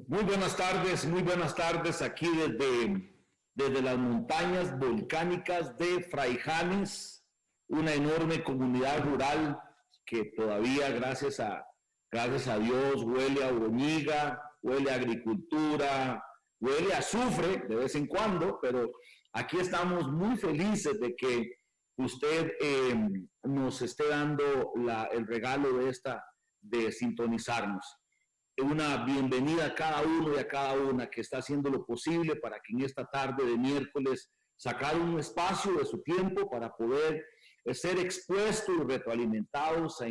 Muy buenas tardes aquí desde las montañas volcánicas de Fraijanes, una enorme comunidad rural que todavía, gracias a Dios, huele a hormiga, huele a agricultura, huele a azufre de vez en cuando, pero aquí estamos muy felices de que usted nos esté dando el regalo de sintonizarnos. Una bienvenida a cada uno y a cada una que está haciendo lo posible para que en esta tarde de miércoles sacar un espacio de su tiempo para poder ser expuestos y retroalimentados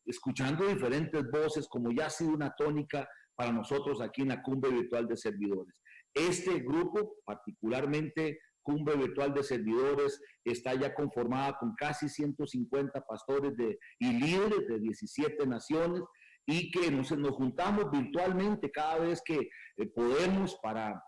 escuchando diferentes voces, como ya ha sido una tónica para nosotros aquí en la Cumbre Virtual de Servidores. Este grupo, particularmente Cumbre Virtual de Servidores, está ya conformada con casi 150 pastores y líderes de 17 naciones, y que nos juntamos virtualmente cada vez que podemos para,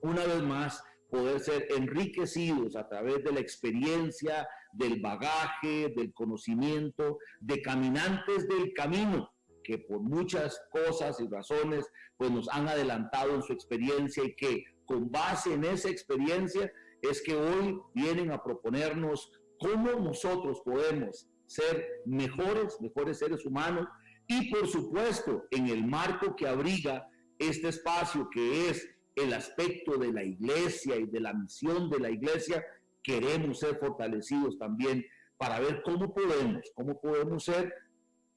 una vez más, poder ser enriquecidos a través de la experiencia, del bagaje, del conocimiento, de caminantes del camino, que por muchas cosas y razones pues nos han adelantado en su experiencia, y que con base en esa experiencia es que hoy vienen a proponernos cómo nosotros podemos ser mejores seres humanos. Y por supuesto, en el marco que abriga este espacio, que es el aspecto de la iglesia y de la misión de la iglesia, queremos ser fortalecidos también para ver cómo podemos ser,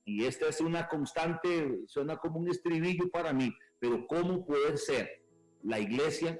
y esta es una constante, suena como un estribillo para mí, pero cómo poder ser la iglesia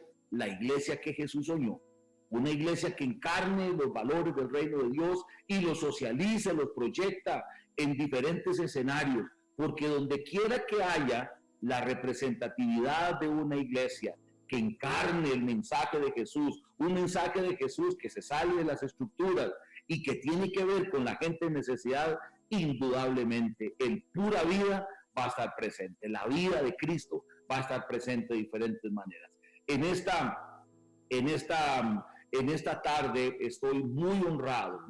que Jesús soñó, una iglesia que encarne los valores del reino de Dios y los socialice, los proyecta en diferentes escenarios, porque donde quiera que haya la representatividad de una iglesia que encarne el mensaje de Jesús, un mensaje de Jesús que se sale de las estructuras y que tiene que ver con la gente en necesidad, indudablemente el pura vida va a estar presente, la vida de Cristo va a estar presente de diferentes maneras. En esta tarde estoy muy honrado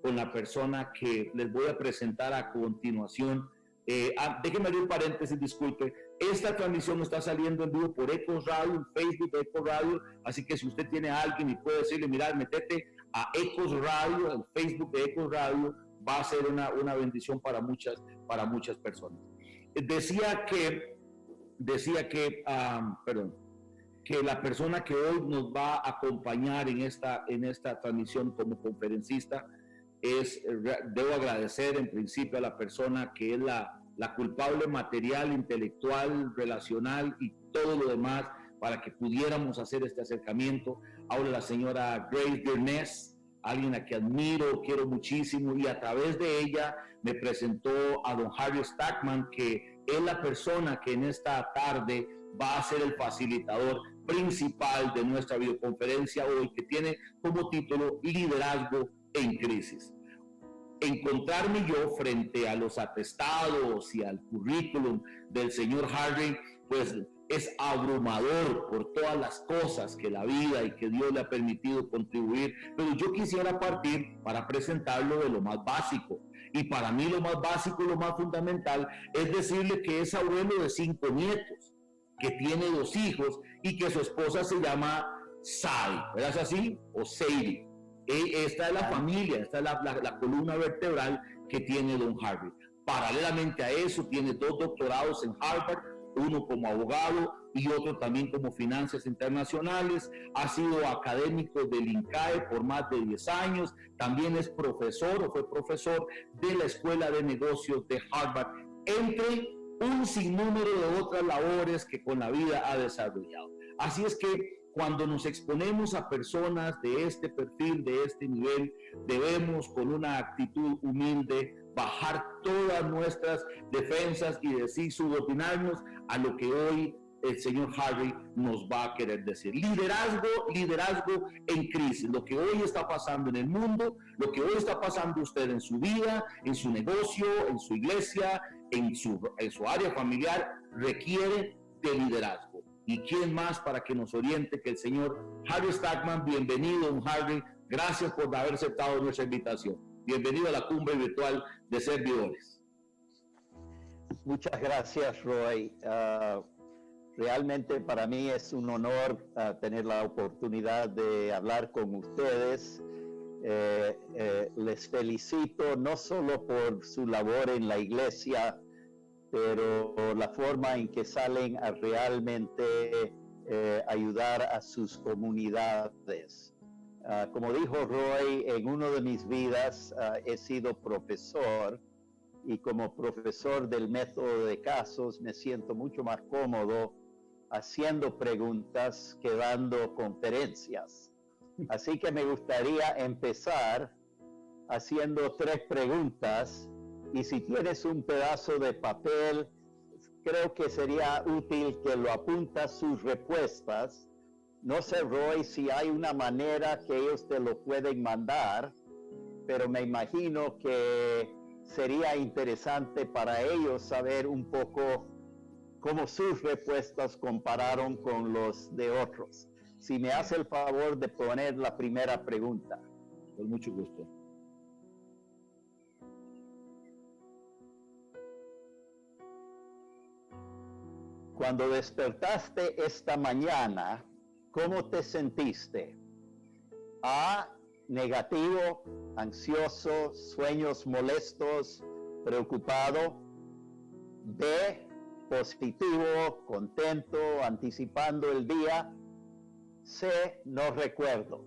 con la persona que les voy a presentar a continuación. Déjenme abrir un paréntesis, disculpe. Esta transmisión está saliendo en vivo por Ecos Radio, en Facebook de Ecos Radio, así que si usted tiene a alguien y puede decirle, mira, metete a Ecos Radio, el Facebook de Ecos Radio, va a ser una bendición para muchas personas. Decía que la persona que hoy nos va a acompañar en esta transmisión como conferencista debo agradecer en principio a la persona que es la culpable material, intelectual, relacional y todo lo demás para que pudiéramos hacer este acercamiento. Ahora la señora Grace Derness, alguien a quien admiro, quiero muchísimo, y a través de ella me presentó a don Harry Stackman, que es la persona que en esta tarde va a ser el facilitador principal de nuestra videoconferencia hoy, que tiene como título Liderazgo en Crisis. Encontrarme yo frente a los atestados y al currículum del señor Harry, pues es abrumador por todas las cosas que la vida y que Dios le ha permitido contribuir, pero yo quisiera partir para presentarlo de lo más básico. Y para mí lo más básico, lo más fundamental, es decirle que es abuelo de 5 nietos, que tiene 2 hijos y que su esposa se llama Sally, ¿verdad? ¿Es así? O Sadie. Esta es la familia, esta es la columna vertebral que tiene don Harry. Paralelamente a eso, tiene 2 doctorados en Harvard, uno como abogado y otro también como finanzas internacionales. Ha sido académico del INCAE por más de 10 años. También es profesor o fue profesor de la Escuela de Negocios de Harvard, entre un sinnúmero de otras labores que con la vida ha desarrollado. Así es que cuando nos exponemos a personas de este perfil, de este nivel, debemos con una actitud humilde bajar todas nuestras defensas y decir, subordinarnos a lo que hoy el señor Harry nos va a querer decir. Liderazgo en crisis. Lo que hoy está pasando en el mundo, lo que hoy está pasando usted en su vida, en su negocio, en su iglesia, en su área familiar, requiere de liderazgo. ¿Y quién más para que nos oriente que el señor Harry Stackman? Bienvenido, don Harry. Gracias por haber aceptado nuestra invitación. Bienvenido a la Cumbre Virtual de Servidores. Muchas gracias, Roy. Realmente para mí es un honor tener la oportunidad de hablar con ustedes. Les felicito no solo por su labor en la iglesia, pero la forma en que salen a realmente ayudar a sus comunidades. Como dijo Roy, en una de mis vidas he sido profesor, y como profesor del método de casos me siento mucho más cómodo haciendo preguntas que dando conferencias. Así que me gustaría empezar haciendo 3 preguntas, y si tienes un pedazo de papel, creo que sería útil que lo apuntas sus respuestas. No sé, Roy, si hay una manera que ellos te lo pueden mandar, pero me imagino que sería interesante para ellos saber un poco cómo sus respuestas compararon con los de otros. Si me hace el favor de poner la primera pregunta. Con mucho gusto. Cuando despertaste esta mañana, ¿cómo te sentiste? A, negativo, ansioso, sueños molestos, preocupado. B, positivo, contento, anticipando el día. C, no recuerdo.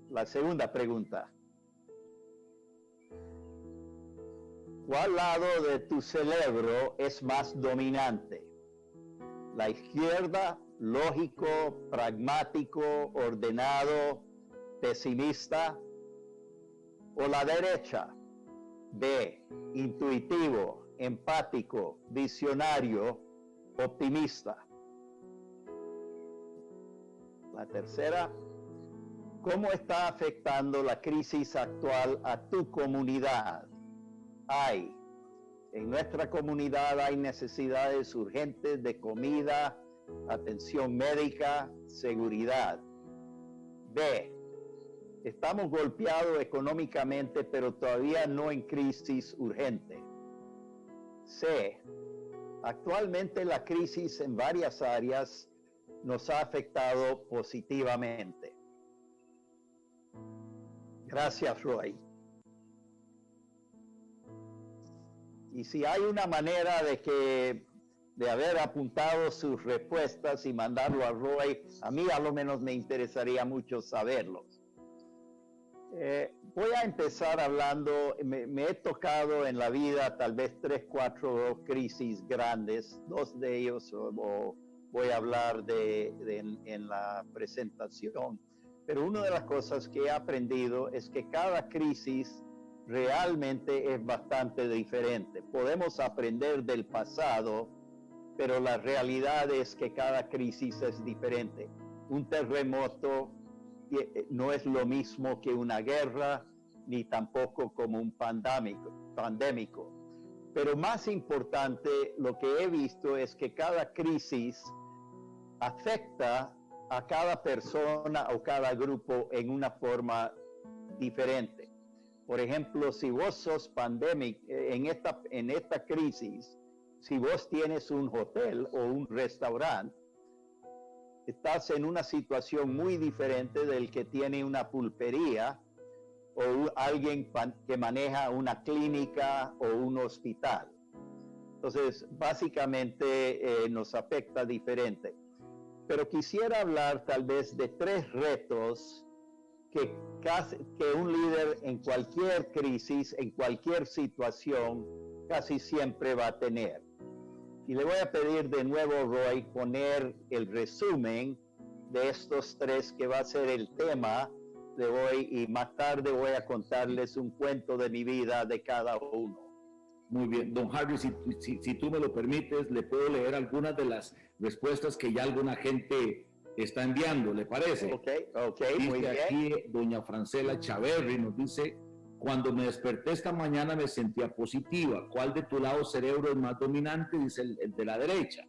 La segunda pregunta. ¿Cuál lado de tu cerebro es más dominante? La izquierda, lógico, pragmático, ordenado, pesimista. O la derecha, B, intuitivo, empático, visionario, optimista. La tercera, ¿cómo está afectando la crisis actual a tu comunidad? En nuestra comunidad hay necesidades urgentes de comida, atención médica, seguridad. B, estamos golpeados económicamente, pero todavía no en crisis urgente. C, actualmente la crisis en varias áreas nos ha afectado positivamente. Gracias, Roy. Y si hay una manera de haber apuntado sus respuestas y mandarlo a Roy, a mí a lo menos me interesaría mucho saberlos. Voy a empezar hablando, me he tocado en la vida tal vez 3, 4 crisis grandes, 2 de ellos voy a hablar en la presentación, pero una de las cosas que he aprendido es que cada crisis realmente es bastante diferente. Podemos aprender del pasado, pero la realidad es que cada crisis es diferente. Un terremoto no es lo mismo que una guerra, ni tampoco como un pandémico. Pero más importante, lo que he visto es que cada crisis afecta a cada persona o cada grupo en una forma diferente. Por ejemplo, si vos sos pandémico en esta crisis, si vos tienes un hotel o un restaurante, estás en una situación muy diferente del que tiene una pulpería o alguien que maneja una clínica o un hospital. Entonces, básicamente nos afecta diferente. Pero quisiera hablar tal vez de 3 retos que un líder en cualquier crisis, en cualquier situación, casi siempre va a tener. Y le voy a pedir de nuevo, Roy, poner el resumen de estos 3 que va a ser el tema de hoy, y más tarde voy a contarles un cuento de mi vida de cada uno. Muy bien, don Harry, si tú me lo permites, le puedo leer algunas de las respuestas que ya alguna gente está enviando, ¿le parece? Ok, dice muy bien. Aquí doña Francela Chaverri nos dice: cuando me desperté esta mañana me sentía positiva. ¿Cuál de tu lado cerebro es más dominante? Dice el de la derecha.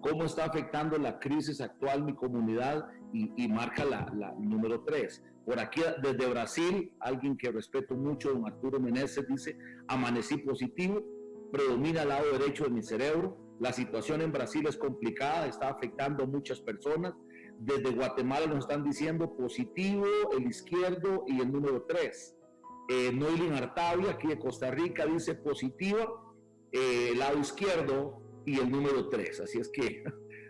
¿Cómo está afectando la crisis actual mi comunidad? Y marca la número 3. Por aquí, desde Brasil, alguien que respeto mucho, don Arturo Meneses, dice: amanecí positivo, predomina el lado derecho de mi cerebro, La situación en Brasil es complicada, está afectando a muchas personas. Desde Guatemala nos están diciendo positivo, el izquierdo y el número 3. Noilin Artavia, aquí de Costa Rica, dice positiva, el lado izquierdo y el número 3. Así es que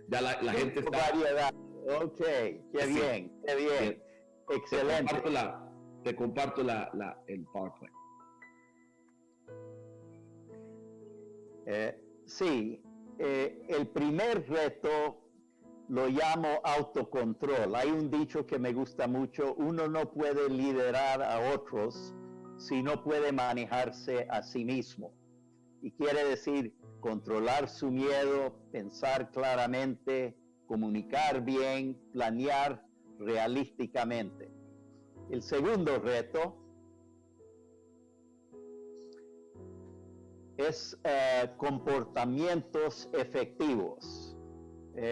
ya la gente está... Variedad. Ok, qué bien, qué bien. Excelente. Te comparto el PowerPoint. Sí, el primer reto lo llamo autocontrol. Hay un dicho que me gusta mucho: uno no puede liderar a otros si no puede manejarse a sí mismo. Y quiere decir controlar su miedo, pensar claramente, comunicar bien, planear realísticamente. El segundo reto es comportamientos efectivos.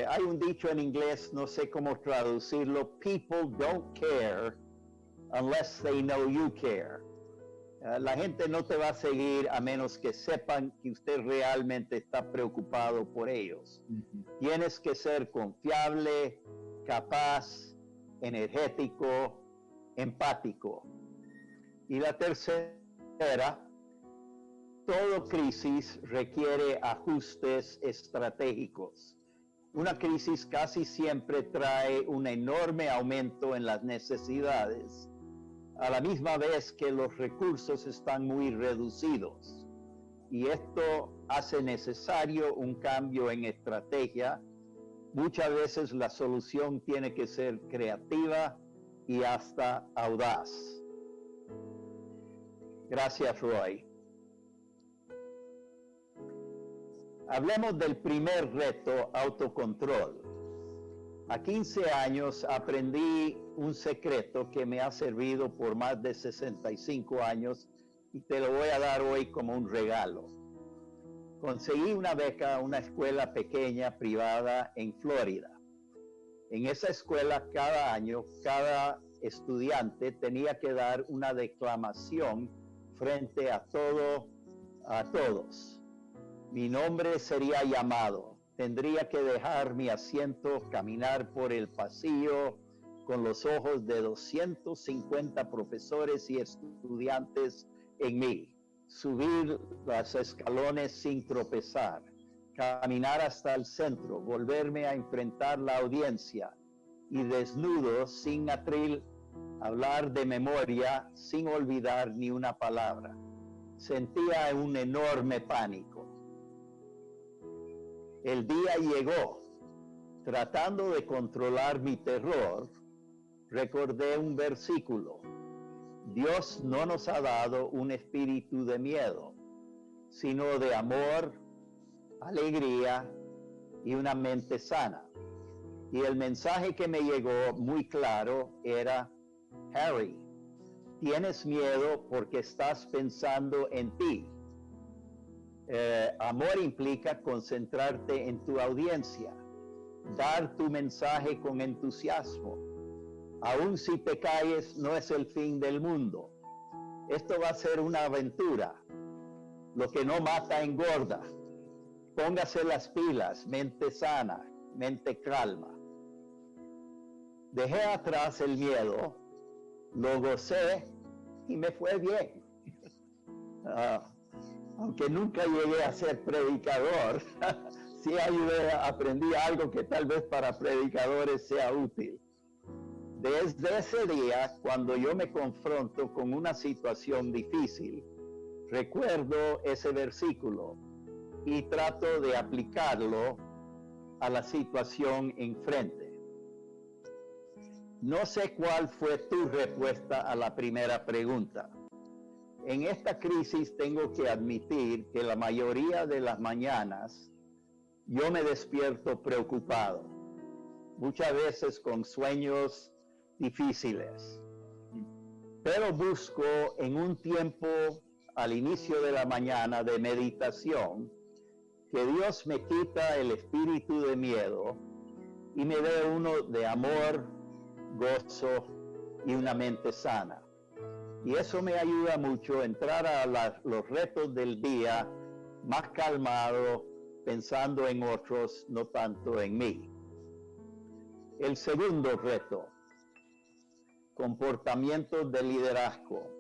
Hay un dicho en inglés, no sé cómo traducirlo: people don't care unless they know you care. La gente no te va a seguir a menos que sepan que usted realmente está preocupado por ellos. Tienes que ser confiable, capaz, energético, empático. Y la tercera: toda crisis requiere ajustes estratégicos. Una crisis casi siempre trae un enorme aumento en las necesidades, a la misma vez que los recursos están muy reducidos. Y esto hace necesario un cambio en estrategia. Muchas veces la solución tiene que ser creativa y hasta audaz. Gracias, Roy. Hablemos del primer reto: autocontrol. A 15 años aprendí un secreto que me ha servido por más de 65 años y te lo voy a dar hoy como un regalo. Conseguí una beca a una escuela pequeña privada en Florida. En esa escuela, cada año, cada estudiante tenía que dar una declamación frente a todos. Mi nombre sería llamado. Tendría que dejar mi asiento, caminar por el pasillo con los ojos de 250 profesores y estudiantes en mí, subir los escalones sin tropezar, caminar hasta el centro, volverme a enfrentar la audiencia y desnudo, sin atril, hablar de memoria sin olvidar ni una palabra. Sentía un enorme pánico. El día llegó. Tratando de controlar mi terror, recordé un versículo: Dios no nos ha dado un espíritu de miedo, sino de amor, alegría y una mente sana. Y el mensaje que me llegó muy claro era: Harry, tienes miedo porque estás pensando en ti. Amor implica concentrarte en tu audiencia, dar tu mensaje con entusiasmo. Aun si te caes, no es el fin del mundo. Esto va a ser una aventura. Lo que no mata engorda. Póngase las pilas, mente sana, mente calma. Dejé atrás el miedo, lo gocé y me fue bien. Aunque nunca llegué a ser predicador, sí aprendí algo que tal vez para predicadores sea útil. Desde ese día, cuando yo me confronto con una situación difícil, recuerdo ese versículo y trato de aplicarlo a la situación enfrente. No sé cuál fue tu respuesta a la primera pregunta. En esta crisis tengo que admitir que la mayoría de las mañanas yo me despierto preocupado, muchas veces con sueños difíciles, pero busco en un tiempo al inicio de la mañana de meditación que Dios me quita el espíritu de miedo y me dé uno de amor, gozo y una mente sana. Y eso me ayuda mucho a entrar a los retos del día más calmado, pensando en otros, no tanto en mí. El segundo reto, comportamiento de liderazgo.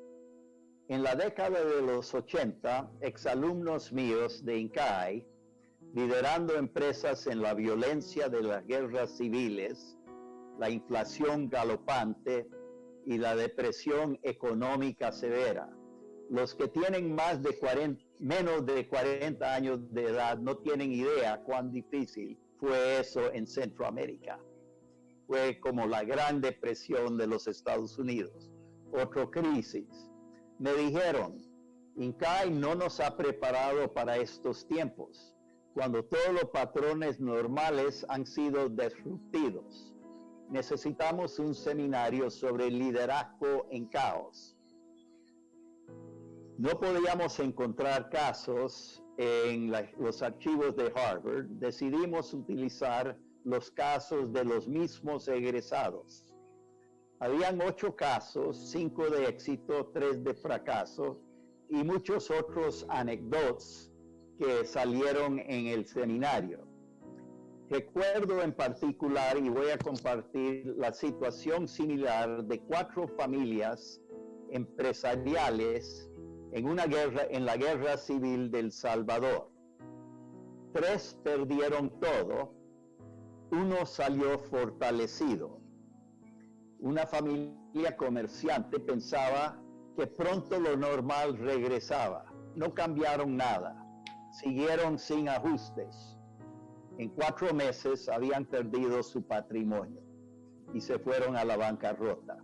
En la década de los 80, exalumnos míos de INCAE, liderando empresas en la violencia de las guerras civiles, la inflación galopante y la depresión económica severa. Los que tienen menos de 40 años de edad no tienen idea cuán difícil fue eso en Centroamérica. Fue como la Gran Depresión de los Estados Unidos, otra crisis. Me dijeron, INCAE no nos ha preparado para estos tiempos, cuando todos los patrones normales han sido disruptidos. Necesitamos un seminario sobre liderazgo en caos. No podíamos encontrar casos en los archivos de Harvard. Decidimos utilizar los casos de los mismos egresados. Habían 8 casos, 5 de éxito, 3 de fracaso y muchos otros anécdotas que salieron en el seminario. Recuerdo en particular, y voy a compartir la situación similar de 4 familias empresariales en la guerra civil del Salvador. 3 perdieron todo, 1 salió fortalecido. Una familia comerciante pensaba que pronto lo normal regresaba. No cambiaron nada, siguieron sin ajustes. En 4 meses habían perdido su patrimonio y se fueron a la bancarrota.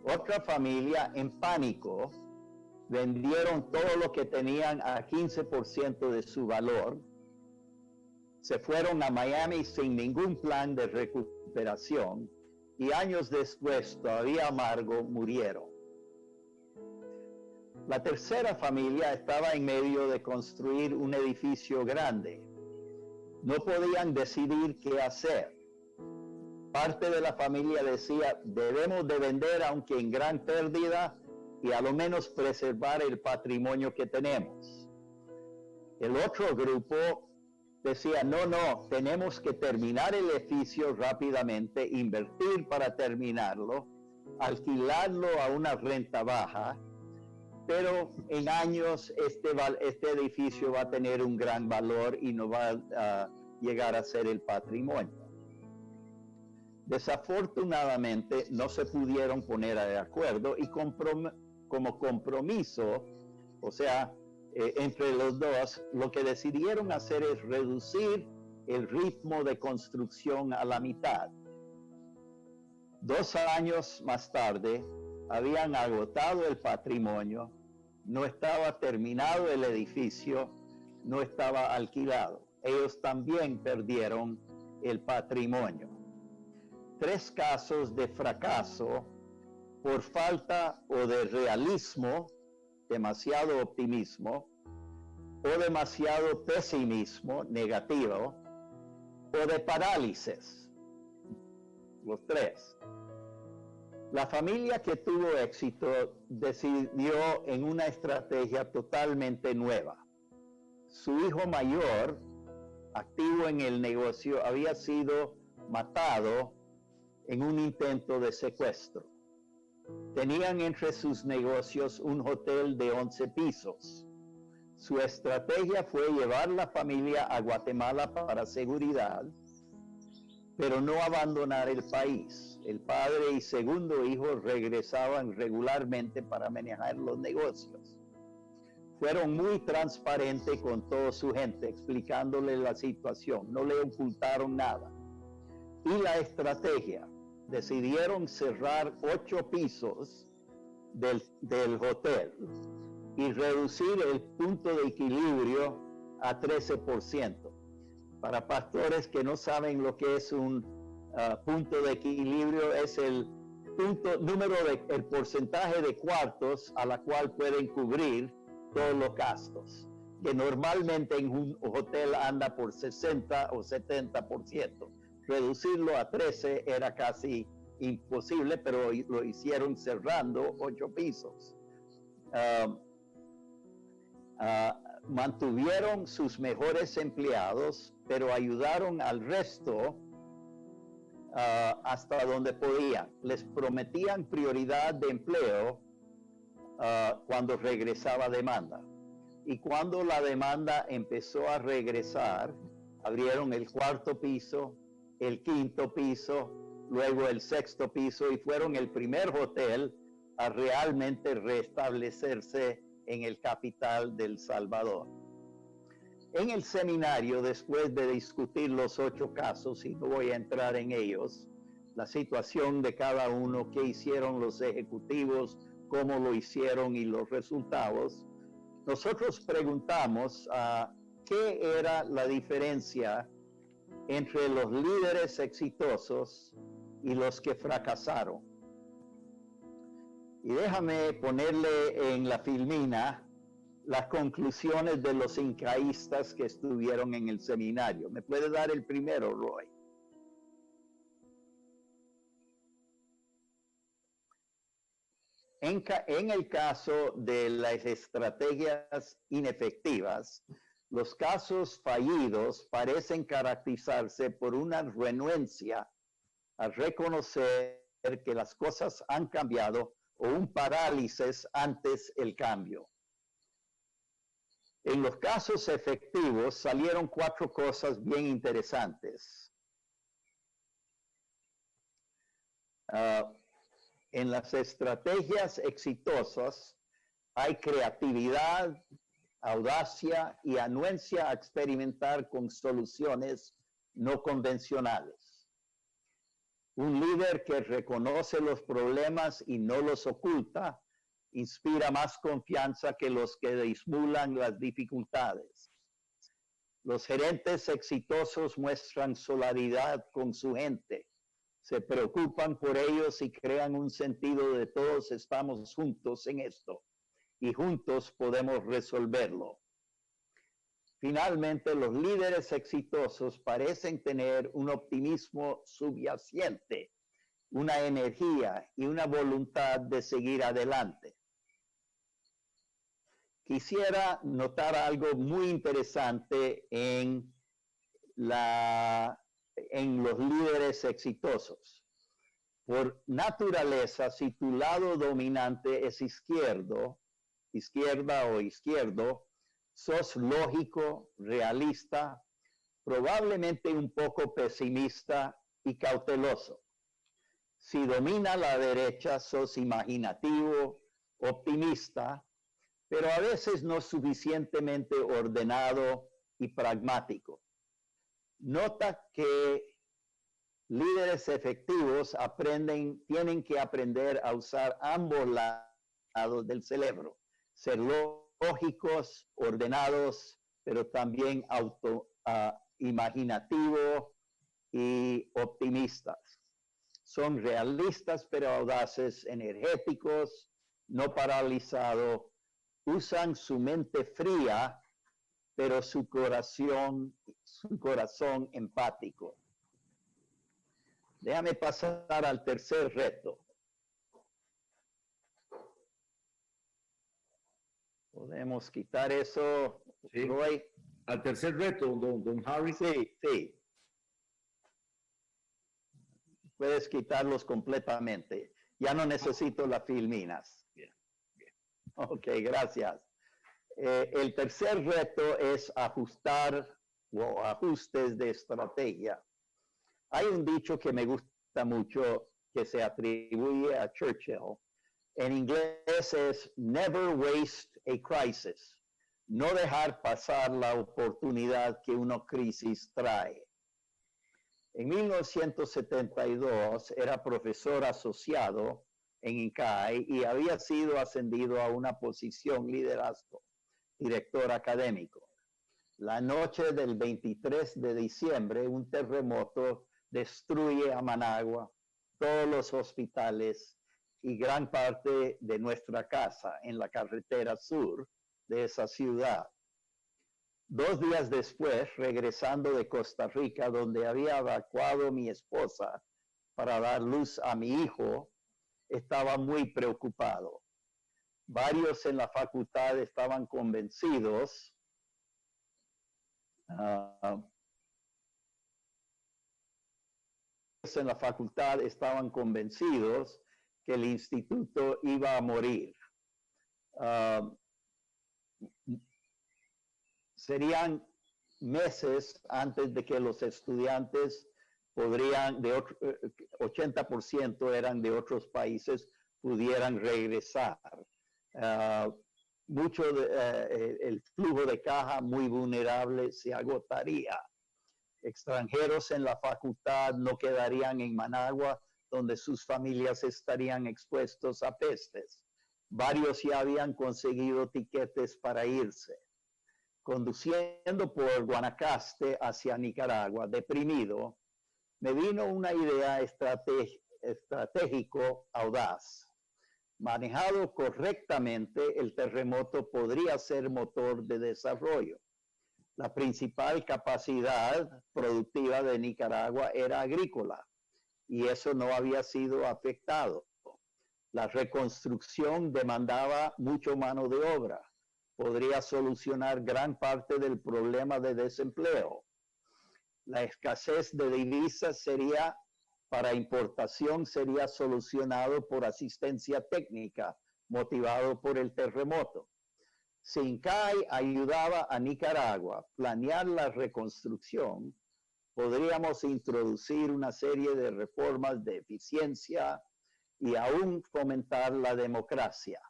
Otra familia en pánico vendieron todo lo que tenían a 15% de su valor. Se fueron a Miami sin ningún plan de recuperación y años después, todavía amargo, murieron. La tercera familia estaba en medio de construir un edificio grande. No podían decidir qué hacer. Parte de la familia decía, debemos de vender aunque en gran pérdida y a lo menos preservar el patrimonio que tenemos. El otro grupo decía, no, tenemos que terminar el edificio rápidamente, invertir para terminarlo, alquilarlo a una renta baja, pero en años este edificio va a tener un gran valor y no va a llegar a ser el patrimonio. Desafortunadamente no se pudieron poner de acuerdo y como compromiso, o sea, entre los dos, lo que decidieron hacer es reducir el ritmo de construcción a la mitad. 2 años más tarde, habían agotado el patrimonio, no estaba terminado el edificio, no estaba alquilado. Ellos también perdieron el patrimonio. 3 casos de fracaso por falta o de realismo, demasiado optimismo, o demasiado pesimismo negativo, o de parálisis. Los 3. La familia que tuvo éxito decidió en una estrategia totalmente nueva. Su hijo mayor, activo en el negocio, había sido matado en un intento de secuestro. Tenían entre sus negocios un hotel de 11 pisos. Su estrategia fue llevar la familia a Guatemala para seguridad, pero no abandonar el país. El padre y segundo hijo regresaban regularmente para manejar los negocios. Fueron muy transparentes con toda su gente, explicándole la situación. No le ocultaron nada. Y la estrategia, decidieron cerrar 8 pisos del hotel y reducir el punto de equilibrio a 13%. Para pastores que no saben lo que es un punto de equilibrio, es el porcentaje de cuartos a la cual pueden cubrir todos los gastos, que normalmente en un hotel anda por 60 o 70%. Reducirlo a 13 era casi imposible, pero lo hicieron cerrando 8 pisos. mantuvieron sus mejores empleados, pero ayudaron al resto hasta donde podían. Les prometían prioridad de empleo cuando regresaba demanda. Y cuando la demanda empezó a regresar, abrieron el cuarto piso, el quinto piso, luego el sexto piso y fueron el primer hotel a realmente restablecerse en el capital del Salvador. En el seminario, después de discutir los 8 casos, y no voy a entrar en ellos, la situación de cada uno, qué hicieron los ejecutivos, cómo lo hicieron y los resultados, nosotros preguntamos qué era la diferencia entre los líderes exitosos y los que fracasaron. Y déjame ponerle en la filmina las conclusiones de los incaístas que estuvieron en el seminario. ¿Me puede dar el primero, Roy? En el caso de las estrategias inefectivas, los casos fallidos parecen caracterizarse por una renuencia a reconocer que las cosas han cambiado o un parálisis antes el cambio. En los casos efectivos salieron 4 cosas bien interesantes. En las estrategias exitosas hay creatividad, audacia y anuencia a experimentar con soluciones no convencionales. Un líder que reconoce los problemas y no los oculta inspira más confianza que los que disimulan las dificultades. Los gerentes exitosos muestran solidaridad con su gente, se preocupan por ellos y crean un sentido de todos estamos juntos en esto y juntos podemos resolverlo. Finalmente, los líderes exitosos parecen tener un optimismo subyacente, una energía y una voluntad de seguir adelante. Quisiera notar algo muy interesante en los líderes exitosos. Por naturaleza, si tu lado dominante es izquierda o izquierdo, sos lógico, realista, probablemente un poco pesimista y cauteloso. Si domina la derecha, sos imaginativo, optimista, pero a veces no suficientemente ordenado y pragmático. Nota que líderes efectivos tienen que aprender a usar ambos lados del cerebro, ser lógicos, ordenados, pero también imaginativos y optimistas. Son realistas pero audaces, energéticos, no paralizados, usan su mente fría, pero su corazón empático. Déjame pasar al tercer reto. ¿Podemos quitar eso, sí. Roy? Al tercer reto, don Harry. Sí. Puedes quitarlos completamente. Ya no necesito las filminas. Bien. Ok, gracias. El tercer reto es ajustes de estrategia. Hay un dicho que me gusta mucho que se atribuye a Churchill. En inglés es never waste a crisis. No dejar pasar la oportunidad que una crisis trae. En 1972 era profesor asociado en INCAE y había sido ascendido a una posición liderazgo, director académico. La noche del 23 de diciembre, un terremoto destruye a Managua, todos los hospitales y gran parte de nuestra casa en la carretera sur de esa ciudad. 2 días después, regresando de Costa Rica, donde había evacuado mi esposa para dar luz a mi hijo, estaba muy preocupado. Varios en la facultad estaban convencidos que el instituto iba a morir. Serían meses antes de que los estudiantes 80% eran de otros países, pudieran regresar. El flujo de caja muy vulnerable se agotaría. Extranjeros en la facultad no quedarían en Managua, donde sus familias estarían expuestos a pestes. Varios ya habían conseguido tiquetes para irse. Conduciendo por Guanacaste hacia Nicaragua, deprimido, me vino una idea estratégico audaz. Manejado correctamente, el terremoto podría ser motor de desarrollo. La principal capacidad productiva de Nicaragua era agrícola y eso no había sido afectado. La reconstrucción demandaba mucho mano de obra. Podría solucionar gran parte del problema de desempleo. La escasez de divisas para importación sería solucionado por asistencia técnica, motivado por el terremoto. SINCAI ayudaba a Nicaragua a planear la reconstrucción. Podríamos introducir una serie de reformas de eficiencia y aún fomentar la democracia.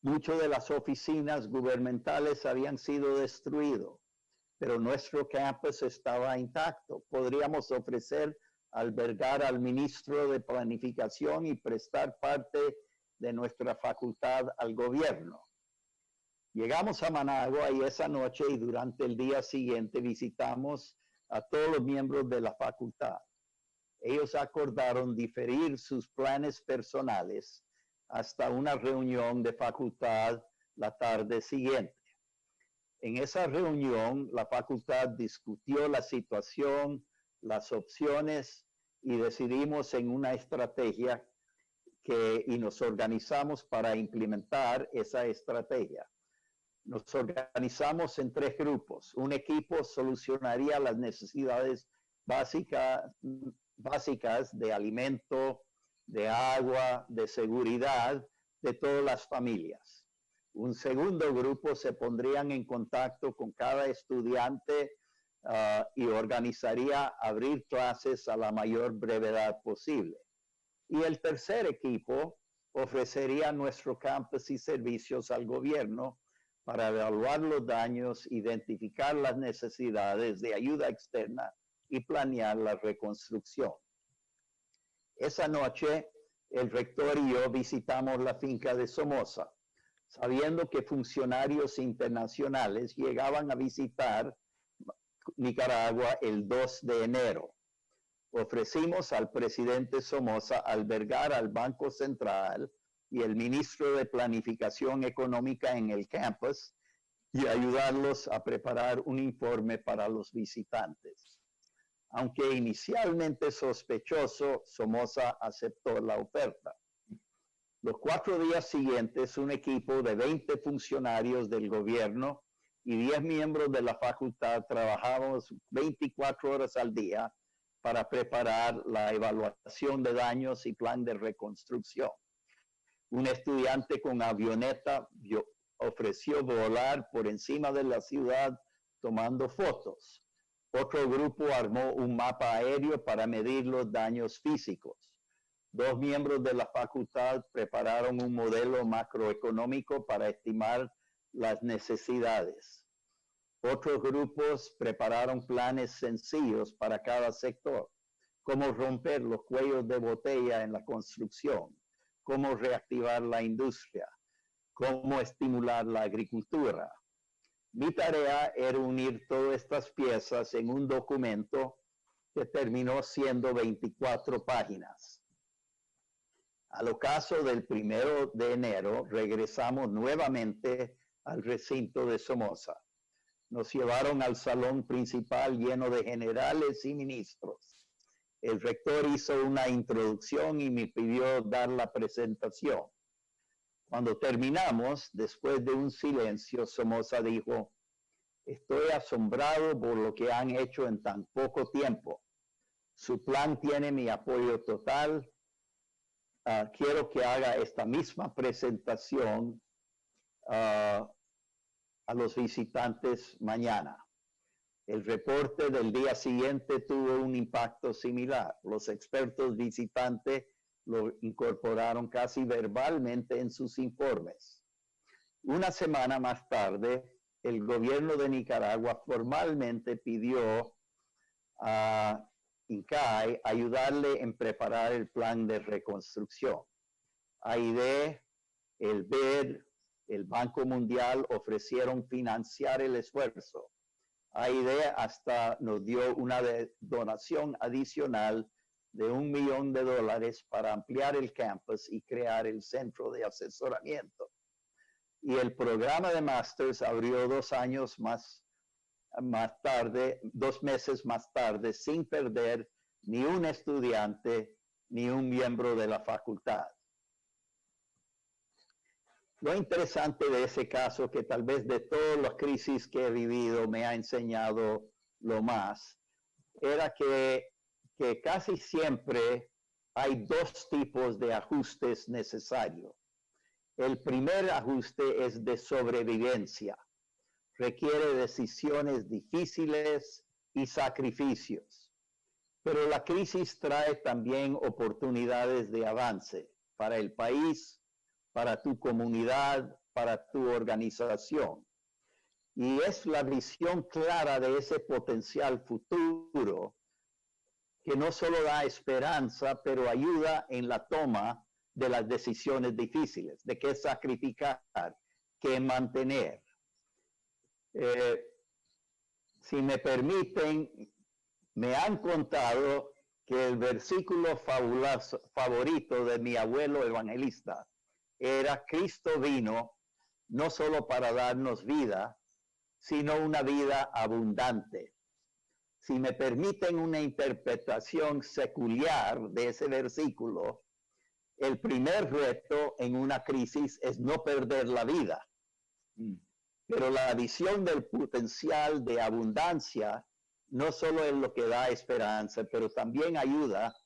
Muchas de las oficinas gubernamentales habían sido destruidas, pero nuestro campus estaba intacto. Podríamos albergar al ministro de Planificación y prestar parte de nuestra facultad al gobierno. Llegamos a Managua y esa noche y durante el día siguiente visitamos a todos los miembros de la facultad. Ellos acordaron diferir sus planes personales hasta una reunión de facultad la tarde siguiente. En esa reunión, la facultad discutió la situación, las opciones y decidimos en una estrategia y nos organizamos para implementar esa estrategia. Nos organizamos en 3 grupos. Un equipo solucionaría las necesidades básicas de alimento, de agua, de seguridad de todas las familias. Un segundo grupo se pondrían en contacto con cada estudiante y organizaría abrir clases a la mayor brevedad posible. Y el tercer equipo ofrecería nuestro campus y servicios al gobierno para evaluar los daños, identificar las necesidades de ayuda externa y planear la reconstrucción. Esa noche, el rector y yo visitamos la finca de Somoza, sabiendo que funcionarios internacionales llegaban a visitar Nicaragua el 2 de enero. Ofrecimos al presidente Somoza albergar al Banco Central y el ministro de Planificación Económica en el campus y ayudarlos a preparar un informe para los visitantes. Aunque inicialmente sospechoso, Somoza aceptó la oferta. Los 4 días siguientes, un equipo de 20 funcionarios del gobierno y 10 miembros de la facultad trabajamos 24 horas al día para preparar la evaluación de daños y plan de reconstrucción. Un estudiante con avioneta ofreció volar por encima de la ciudad tomando fotos. Otro grupo armó un mapa aéreo para medir los daños físicos. 2 miembros de la facultad prepararon un modelo macroeconómico para estimar las necesidades. Otros grupos prepararon planes sencillos para cada sector, cómo romper los cuellos de botella en la construcción, cómo reactivar la industria, cómo estimular la agricultura. Mi tarea era unir todas estas piezas en un documento que terminó siendo 24 páginas. Al ocaso del 1 de enero, regresamos nuevamente al recinto de Somoza. Nos llevaron al salón principal lleno de generales y ministros. El rector hizo una introducción y me pidió dar la presentación. Cuando terminamos, después de un silencio, Somoza dijo, estoy asombrado por lo que han hecho en tan poco tiempo. Su plan tiene mi apoyo total. Quiero que haga esta misma presentación a los visitantes mañana. El reporte del día siguiente tuvo un impacto similar. Los expertos visitantes lo incorporaron casi verbalmente en sus informes. Una semana más tarde, el gobierno de Nicaragua formalmente pidió a INCAE ayudarle en preparar el plan de reconstrucción. AID, el BED, el Banco Mundial ofrecieron financiar el esfuerzo. AID hasta nos dio una donación adicional de $1 millón para ampliar el campus y crear el centro de asesoramiento. Y el programa de Masters abrió 2 años más tarde, 2 meses más tarde, sin perder ni un estudiante ni un miembro de la facultad. Lo interesante de ese caso, que tal vez de todas las crisis que he vivido me ha enseñado lo más, era que casi siempre hay 2 tipos de ajustes necesarios. El primer ajuste es de sobrevivencia. Requiere decisiones difíciles y sacrificios. Pero la crisis trae también oportunidades de avance para el país, para tu comunidad, para tu organización. Y es la visión clara de ese potencial futuro que no solo da esperanza, pero ayuda en la toma de las decisiones difíciles, de qué sacrificar, qué mantener. Si me permiten, me han contado que el versículo favorito de mi abuelo evangelista era: Cristo vino no solo para darnos vida, sino una vida abundante. Si me permiten una interpretación secular de ese versículo, el primer reto en una crisis es no perder la vida. Pero la visión del potencial de abundancia no solo es lo que da esperanza, pero también ayuda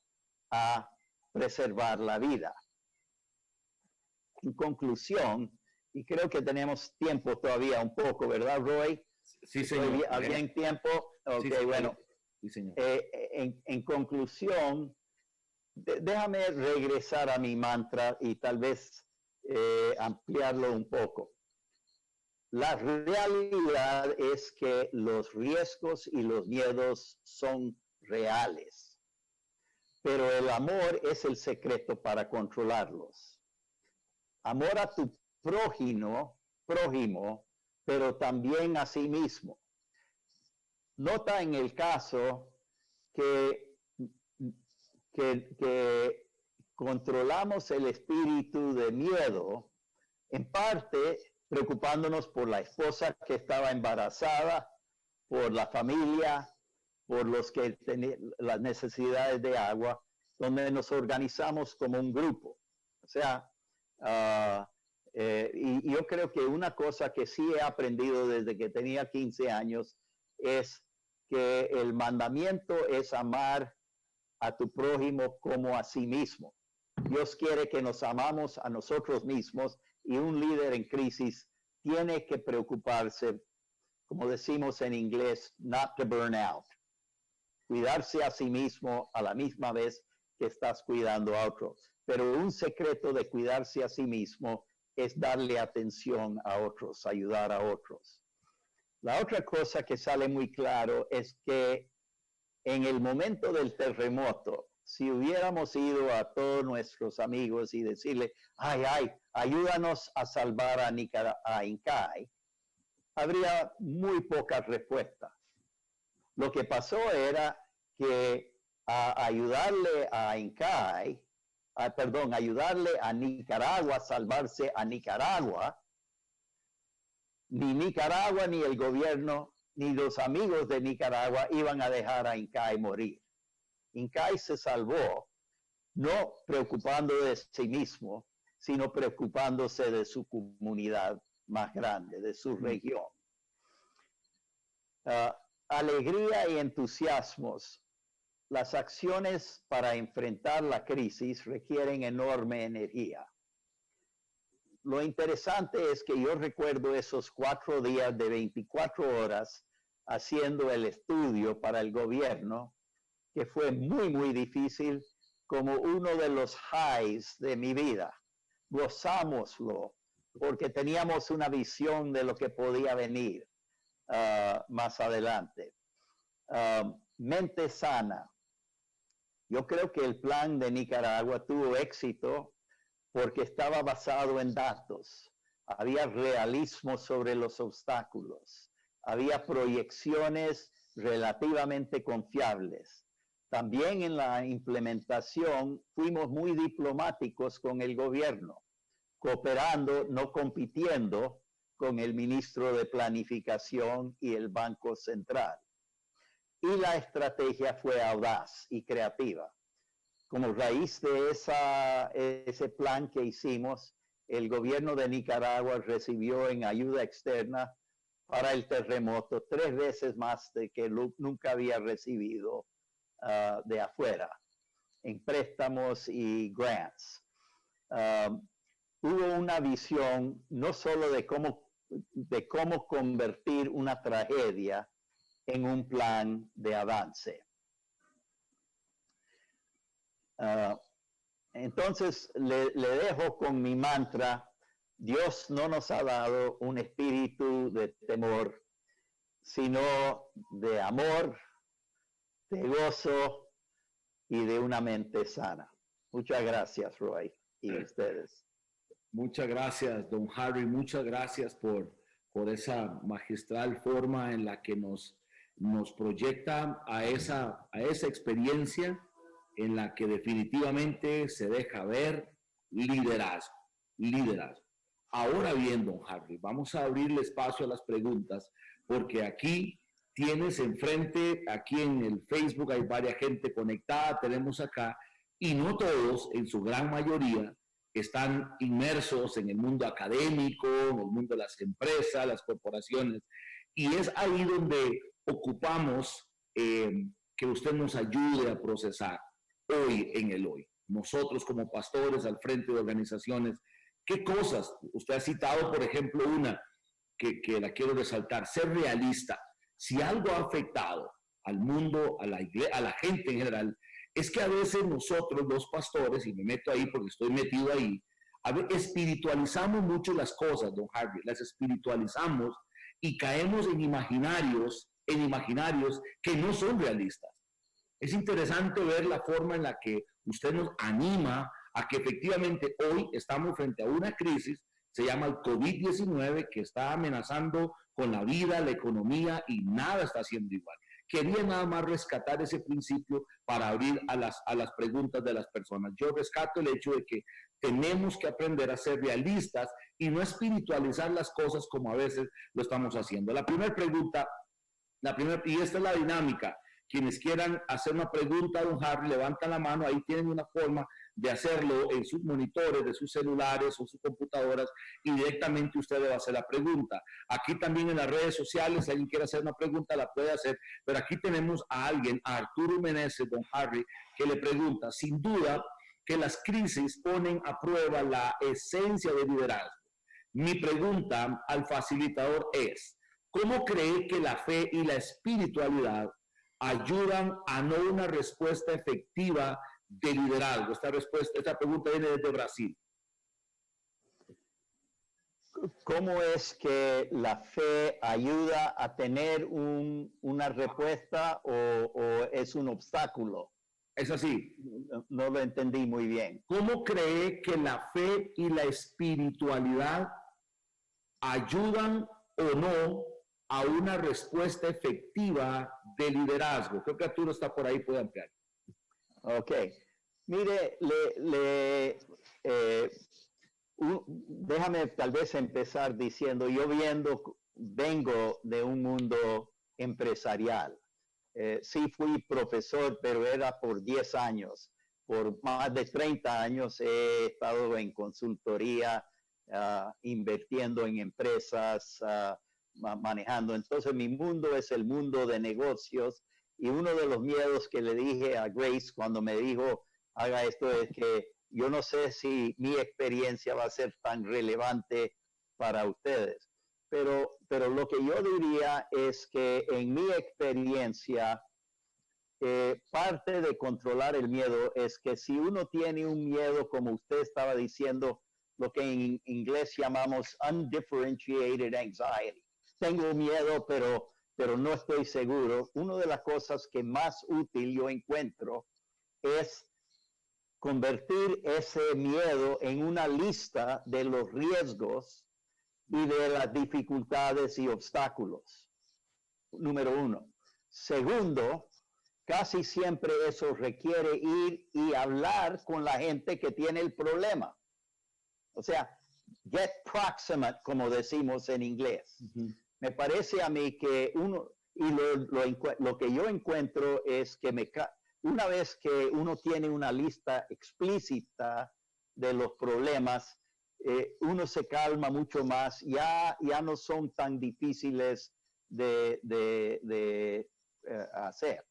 a preservar la vida. En conclusión, y creo que tenemos tiempo todavía un poco, ¿verdad, Roy? Sí, señor. ¿Había tiempo? Ok, sí, bueno. Sí, señor. En conclusión, déjame regresar a mi mantra y tal vez ampliarlo un poco. La realidad es que los riesgos y los miedos son reales, pero el amor es el secreto para controlarlos. Amor a tu prójimo, pero también a sí mismo. Nota en el caso que controlamos el espíritu de miedo, en parte preocupándonos por la esposa que estaba embarazada, por la familia, por los que tenían las necesidades de agua, donde nos organizamos como un grupo. O sea, y yo creo que una cosa que sí he aprendido desde que tenía 15 años es que el mandamiento es amar a tu prójimo como a sí mismo. Dios quiere que nos amamos a nosotros mismos, y un líder en crisis tiene que preocuparse, como decimos en inglés, not to burn out. Cuidarse a sí mismo a la misma vez que estás cuidando a otros. Pero un secreto de cuidarse a sí mismo es darle atención a otros, ayudar a otros. La otra cosa que sale muy claro es que en el momento del terremoto, si hubiéramos ido a todos nuestros amigos y decirle, ayúdanos a salvar a INCAE, habría muy poca respuesta. Lo que pasó era que ayudarle a INCAE, ayudarle a Nicaragua a salvarse a Nicaragua, ni Nicaragua, ni el gobierno, ni los amigos de Nicaragua iban a dejar a INCAE morir. INCAE se salvó, no preocupando de sí mismo, sino preocupándose de su comunidad más grande, de su región. Alegría y entusiasmos. Las acciones para enfrentar la crisis requieren enorme energía. Lo interesante es que yo recuerdo esos 4 días de 24 horas haciendo el estudio para el gobierno, que fue muy, muy difícil, como uno de los highs de mi vida. Gozámoslo, porque teníamos una visión de lo que podía venir más adelante. Mente sana. Yo creo que el plan de Nicaragua tuvo éxito porque estaba basado en datos. Había realismo sobre los obstáculos. Había proyecciones relativamente confiables. También en la implementación fuimos muy diplomáticos con el gobierno, cooperando, no compitiendo con el ministro de Planificación y el Banco Central. Y la estrategia fue audaz y creativa. Como raíz de ese plan que hicimos, el gobierno de Nicaragua recibió en ayuda externa para el terremoto 3 veces más de que nunca había recibido de afuera, en préstamos y grants. Hubo una visión no solo de cómo convertir una tragedia en un plan de avance. Entonces le dejo con mi mantra: Dios no nos ha dado un espíritu de temor, sino de amor, de gozo y de una mente sana. Muchas gracias, Roy, y ustedes. Muchas gracias, don Harry. Muchas gracias por esa magistral forma en la que nos proyecta a esa experiencia en la que definitivamente se deja ver liderazgo. Ahora bien, don Harry, vamos a abrirle espacio a las preguntas, porque aquí tienes enfrente, aquí en el Facebook hay varias gente conectada, tenemos acá, y no todos, en su gran mayoría, están inmersos en el mundo académico, en el mundo de las empresas, las corporaciones, y es ahí donde ocupamos que usted nos ayude a procesar hoy en el hoy. Nosotros como pastores al frente de organizaciones, ¿qué cosas? Usted ha citado, por ejemplo, una que la quiero resaltar: ser realista. Si algo ha afectado al mundo, a la iglesia, a la gente en general, es que a veces nosotros los pastores, y me meto ahí porque estoy metido ahí, a veces espiritualizamos mucho las cosas, don Harvey, las espiritualizamos y caemos en imaginarios que no son realistas. Es interesante ver la forma en la que usted nos anima a que efectivamente hoy estamos frente a una crisis, se llama el COVID-19, que está amenazando con la vida, la economía, y nada está haciendo igual. Quería nada más rescatar ese principio para abrir a las preguntas de las personas. Yo rescato el hecho de que tenemos que aprender a ser realistas y no espiritualizar las cosas como a veces lo estamos haciendo. La primera pregunta, y esta es la dinámica. Quienes quieran hacer una pregunta a don Harry, levantan la mano, ahí tienen una forma de hacerlo en sus monitores, de sus celulares o sus computadoras, y directamente usted le va a hacer la pregunta. Aquí también en las redes sociales, si alguien quiere hacer una pregunta, la puede hacer, pero aquí tenemos a alguien, a Arturo Meneses, don Harry, que le pregunta: sin duda que las crisis ponen a prueba la esencia del liderazgo. Mi pregunta al facilitador es: ¿cómo cree que la fe y la espiritualidad ayudan a no una respuesta efectiva de liderazgo? Esta pregunta viene desde Brasil. ¿Cómo es que la fe ayuda a tener una respuesta o es un obstáculo? Es así. No lo entendí muy bien. ¿Cómo cree que la fe y la espiritualidad ayudan o no a una respuesta efectiva de liderazgo? Creo que Arturo está por ahí, puede ampliar. Ok. Mire, déjame tal vez empezar diciendo, vengo de un mundo empresarial. Sí fui profesor, pero era por 10 años. por más de 30 años he estado en consultoría, invirtiendo en empresas, manejando. Entonces mi mundo es el mundo de negocios, y uno de los miedos que le dije a Grace cuando me dijo haga esto es que yo no sé si mi experiencia va a ser tan relevante para ustedes, pero lo que yo diría es que en mi experiencia parte de controlar el miedo es que si uno tiene un miedo, como usted estaba diciendo, lo que en inglés llamamos undifferentiated anxiety. Tengo miedo, pero no estoy seguro. Una de las cosas que más útil yo encuentro es convertir ese miedo en una lista de los riesgos y de las dificultades y obstáculos. Número uno. Segundo, casi siempre eso requiere ir y hablar con la gente que tiene el problema. O sea, get proximate, como decimos en inglés. Uh-huh. Me parece a mí que lo que yo encuentro es que una vez que uno tiene una lista explícita de los problemas, uno se calma mucho más, ya no son tan difíciles de hacer.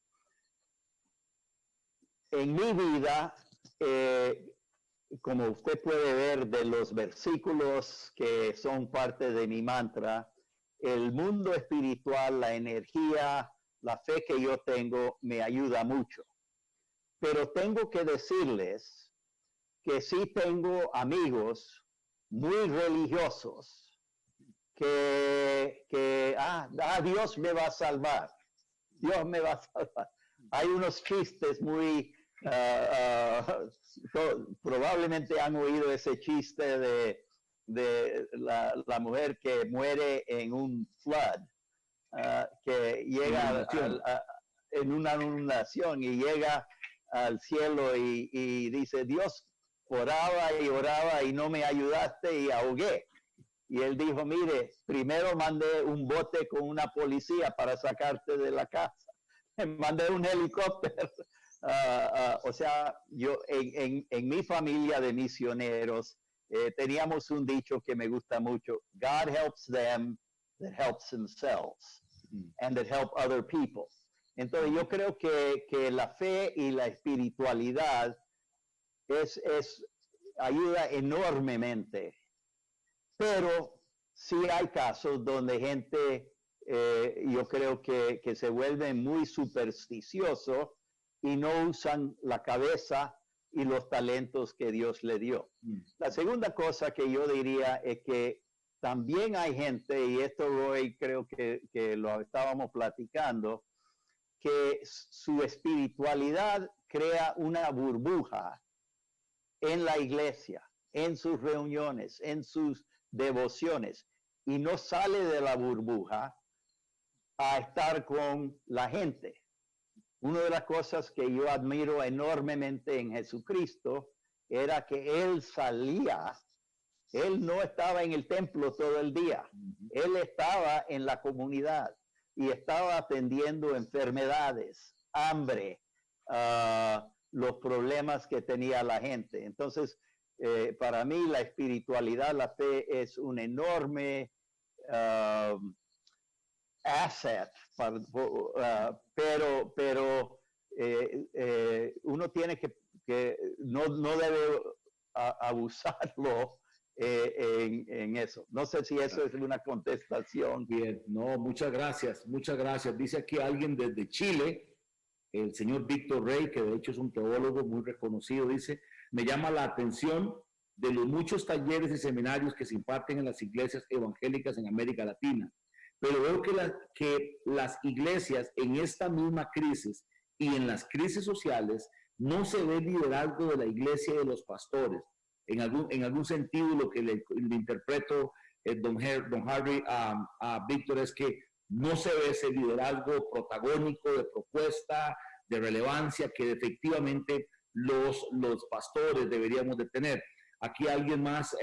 En mi vida, como usted puede ver de los versículos que son parte de mi mantra, el mundo espiritual, la energía, la fe que yo tengo me ayuda mucho. Pero tengo que decirles que sí tengo amigos muy religiosos que Dios me va a salvar. Dios me va a salvar. Hay unos chistes muy... probablemente han oído ese chiste de la mujer que muere en un flood, que llega en una inundación y llega al cielo y dice, Dios, oraba y no me ayudaste y ahogué. Y él dijo, mire, primero mandé un bote con una policía para sacarte de la casa. Mandé un helicóptero. O sea, yo en mi familia de misioneros teníamos un dicho que me gusta mucho: God helps them that helps themselves and that help other people. Entonces yo creo que la fe y la espiritualidad ayuda enormemente, pero sí hay casos donde gente yo creo que se vuelve muy supersticioso y no usan la cabeza y los talentos que Dios le dio. La segunda cosa que yo diría es que también hay gente, y esto Roy creo que lo estábamos platicando, que su espiritualidad crea una burbuja en la iglesia, en sus reuniones, en sus devociones, y no sale de la burbuja a estar con la gente. Una de las cosas que yo admiro enormemente en Jesucristo era que Él salía, Él no estaba en el templo todo el día, Él estaba en la comunidad y estaba atendiendo enfermedades, hambre, los problemas que tenía la gente. Entonces, para mí la espiritualidad, la fe es un enorme asset, pero uno tiene que no debe abusarlo en eso. No sé si eso es una contestación. Bien, no, muchas gracias, muchas gracias. Dice aquí alguien desde Chile, el señor Víctor Rey, que de hecho es un teólogo muy reconocido, dice, me llama la atención de los muchos talleres y seminarios que se imparten en las iglesias evangélicas en América Latina. Pero veo que las iglesias en esta misma crisis y en las crisis sociales no se ve liderazgo de la iglesia y de los pastores. En algún sentido, lo que le interpreto, don Harry, a Víctor, es que no se ve ese liderazgo protagónico de propuesta, de relevancia que efectivamente los pastores deberíamos de tener. Aquí alguien más,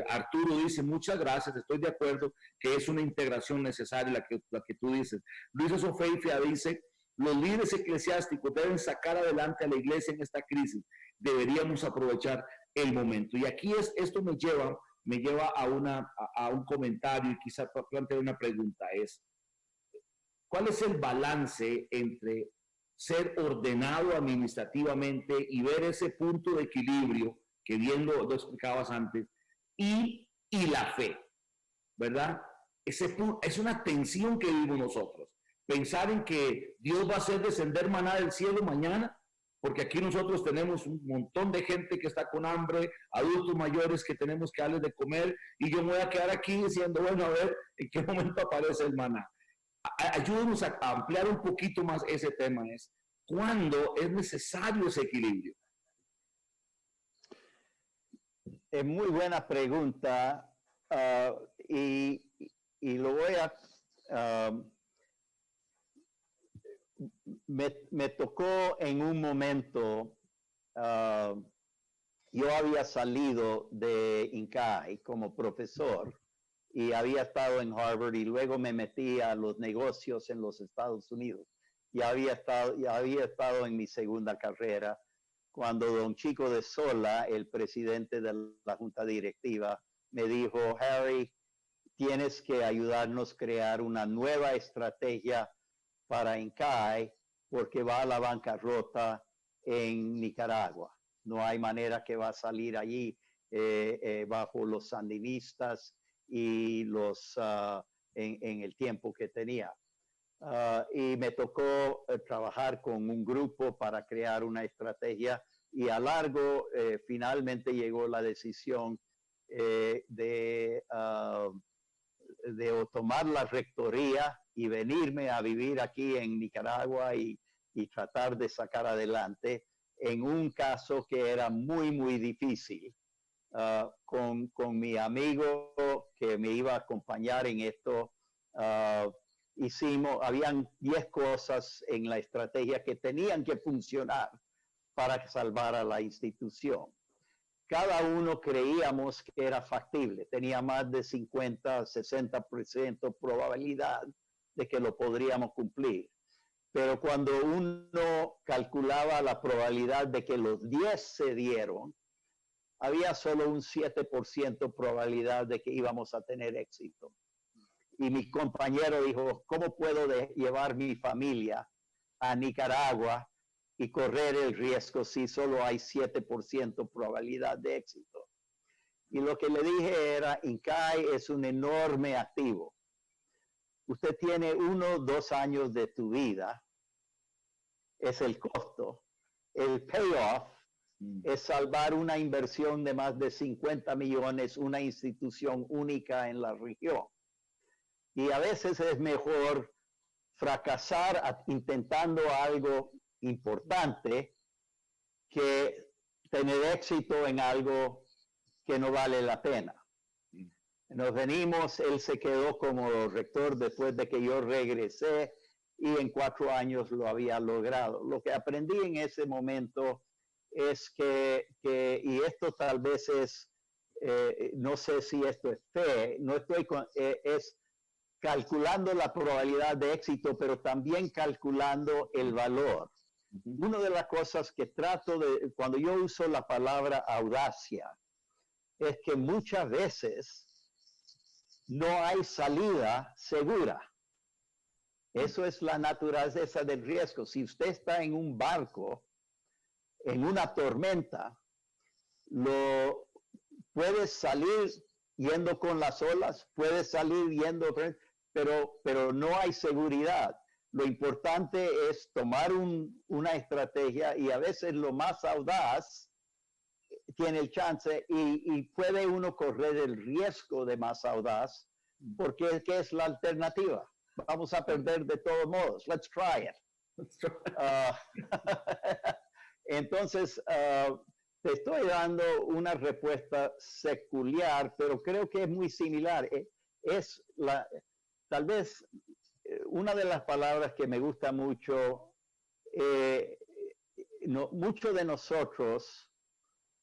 Arturo dice, muchas gracias, estoy de acuerdo que es una integración necesaria la que tú dices. Luisa Sofeifia dice, los líderes eclesiásticos deben sacar adelante a la iglesia en esta crisis, deberíamos aprovechar el momento. Y aquí esto me lleva a un comentario y quizá plantear una pregunta, ¿cuál es el balance entre ser ordenado administrativamente y ver ese punto de equilibrio que bien lo explicabas antes y la fe, ¿verdad? Es una tensión que vivimos nosotros. Pensar en que Dios va a hacer descender maná del cielo mañana, porque aquí nosotros tenemos un montón de gente que está con hambre, adultos mayores que tenemos que darles de comer, y yo me voy a quedar aquí diciendo, bueno, a ver en qué momento aparece el maná. Ayúdenos a ampliar un poquito más ese tema, ¿cuándo es necesario ese equilibrio? Es muy buena pregunta y lo voy a... me tocó en un momento, yo había salido de INCAI como profesor y había estado en Harvard y luego me metí a los negocios en los Estados Unidos. Ya había estado en mi segunda carrera cuando don Chico de Sola, el presidente de la junta directiva, me dijo, Harry, tienes que ayudarnos a crear una nueva estrategia para INCAI porque va a la bancarrota en Nicaragua. No hay manera que va a salir allí bajo los sandinistas y en el tiempo que tenía. Y me tocó trabajar con un grupo para crear una estrategia y a largo finalmente llegó la decisión de tomar la rectoría y venirme a vivir aquí en Nicaragua y tratar de sacar adelante en un caso que era muy, muy difícil. Con mi amigo que me iba a acompañar en esto, habían 10 cosas en la estrategia que tenían que funcionar para salvar a la institución. Cada uno creíamos que era factible, tenía más de 50, 60% probabilidad de que lo podríamos cumplir. Pero cuando uno calculaba la probabilidad de que los 10 se dieron, había solo un 7% probabilidad de que íbamos a tener éxito. Y mi compañero dijo, ¿cómo puedo llevar mi familia a Nicaragua y correr el riesgo si solo hay 7% probabilidad de éxito? Y lo que le dije era, INCAI es un enorme activo. Usted tiene 1 o 2 años de tu vida, es el costo. El payoff es salvar una inversión de más de 50 millones, una institución única en la región. Y a veces es mejor fracasar intentando algo importante que tener éxito en algo que no vale la pena. Nos venimos, él se quedó como rector después de que yo regresé y en 4 años lo había logrado. Lo que aprendí en ese momento es que y esto tal vez es, no sé si esto es fe, no estoy es calculando la probabilidad de éxito, pero también calculando el valor. Una de las cosas que trato de, cuando yo uso la palabra audacia, es que muchas veces no hay salida segura. Eso es la naturaleza del riesgo. Si usted está en un barco, en una tormenta, puedes salir yendo con las olas, puedes salir yendo, pero no hay seguridad. Lo importante es tomar una estrategia y a veces lo más audaz tiene el chance y puede uno correr el riesgo de más audaz porque ¿qué es la alternativa? Vamos a perder de todos modos. Let's try it. Entonces, te estoy dando una respuesta secular, pero creo que es muy similar. Tal vez una de las palabras que me gusta mucho, muchos de nosotros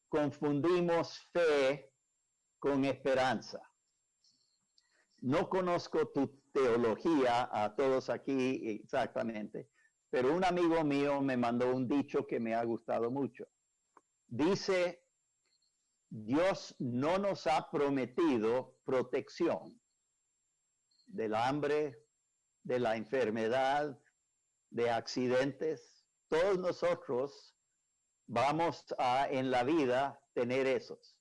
confundimos fe con esperanza. No conozco tu teología a todos aquí exactamente, pero un amigo mío me mandó un dicho que me ha gustado mucho. dice, Dios no nos ha prometido protección del hambre, de la enfermedad, de accidentes. Todos nosotros vamos a en la vida tener esos.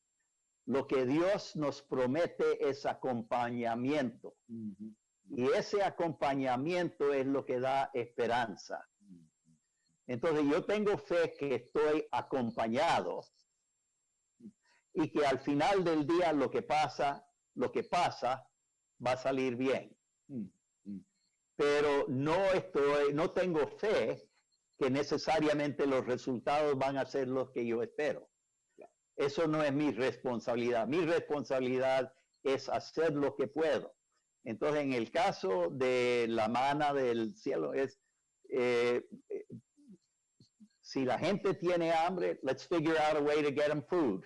Lo que Dios nos promete es acompañamiento. Y ese acompañamiento es lo que da esperanza. Entonces yo tengo fe que estoy acompañado y que al final del día lo que pasa va a salir bien. Pero no tengo fe que necesariamente los resultados van a ser los que yo espero. Eso no es mi responsabilidad. Mi responsabilidad es hacer lo que puedo. Entonces, en el caso de la maná del cielo, si la gente tiene hambre, let's figure out a way to get them food.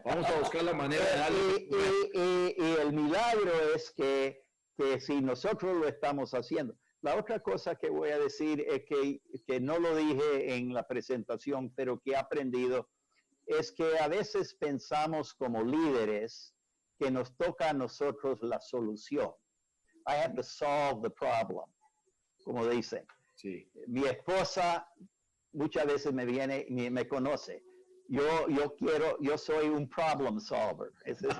Vamos a buscar la manera de darle. Y el milagro es que si nosotros lo estamos haciendo. La otra cosa que voy a decir es que no lo dije en la presentación, pero que he aprendido, es que a veces pensamos como líderes que nos toca a nosotros la solución. I have to solve the problem, como dicen. Sí. Mi esposa muchas veces me conoce. Yo soy un problem solver. Ese es